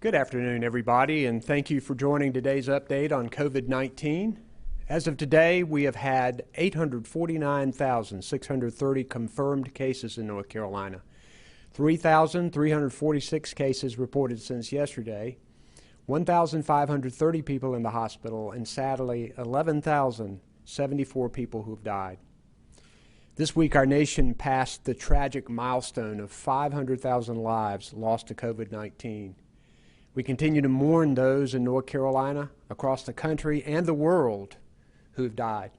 Good afternoon, everybody, and thank you for joining today's update on COVID-19. As of today, we have had 849,630 confirmed cases in North Carolina, 3,346 cases reported since yesterday, 1,530 people in the hospital, and sadly, 11,074 people who have died. This week, our nation passed the tragic milestone of 500,000 lives lost to COVID-19. We continue to mourn those in North Carolina, across the country, and the world who have died.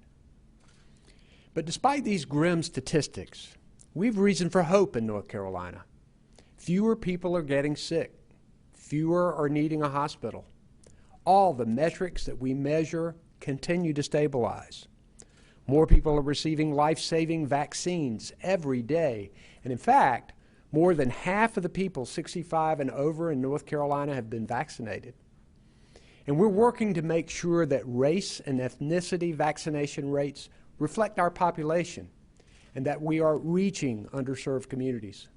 But despite these grim statistics, we have reason for hope in North Carolina. Fewer people are getting sick. Fewer are needing a hospital. All the metrics that we measure continue to stabilize. More people are receiving life-saving vaccines every day. And in fact, more than half of the people 65 and over in North Carolina have been vaccinated. And we're working to make sure that race and ethnicity vaccination rates reflect our population and that we are reaching underserved communities.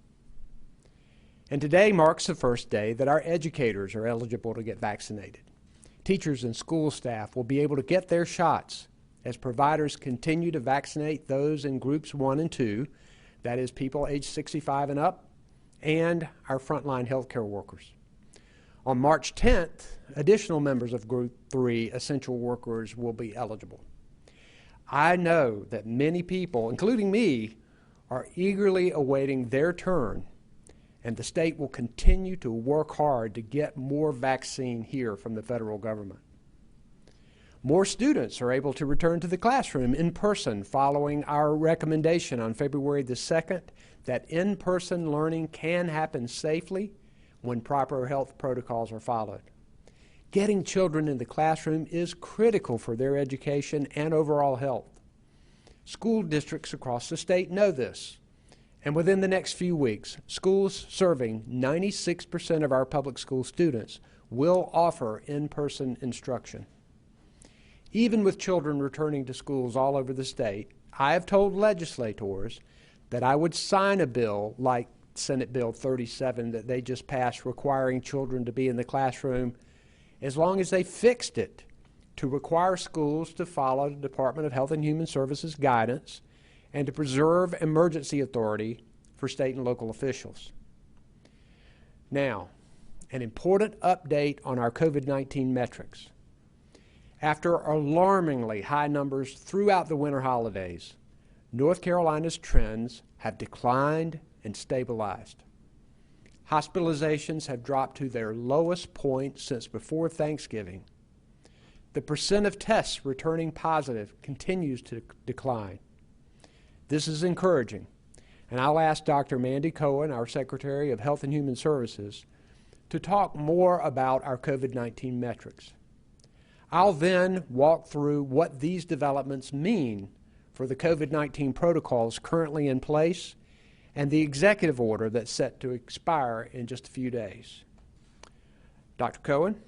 And today marks the first day that our educators are eligible to get vaccinated. Teachers and school staff will be able to get their shots as providers continue to vaccinate those in groups 1 and 2, that is, people age 65 and up, and our frontline healthcare workers. On March 10th, additional members of Group 3 essential workers will be eligible. I know that many people, including me, are eagerly awaiting their turn, and the state will continue to work hard to get more vaccine here from the federal government. More students are able to return to the classroom in person following our recommendation on February the 2nd that in-person learning can happen safely when proper health protocols are followed. Getting children in the classroom is critical for their education and overall health. School districts across the state know this, and within the next few weeks, schools serving 96% of our public school students will offer in-person instruction. Even with children returning to schools all over the state, I have told legislators that I would sign a bill like Senate Bill 37 that they just passed requiring children to be in the classroom as long as they fixed it to require schools to follow the Department of Health and Human Services guidance and to preserve emergency authority for state and local officials. Now, an important update on our COVID-19 metrics. After alarmingly high numbers throughout the winter holidays, North Carolina's trends have declined and stabilized. Hospitalizations have dropped to their lowest point since before Thanksgiving. The percent of tests returning positive continues to decline. This is encouraging, and I'll ask Dr. Mandy Cohen, our Secretary of Health and Human Services, to talk more about our COVID-19 metrics. I'll then walk through what these developments mean for the COVID-19 protocols currently in place and the executive order that's set to expire in just a few days. Dr. Cohen?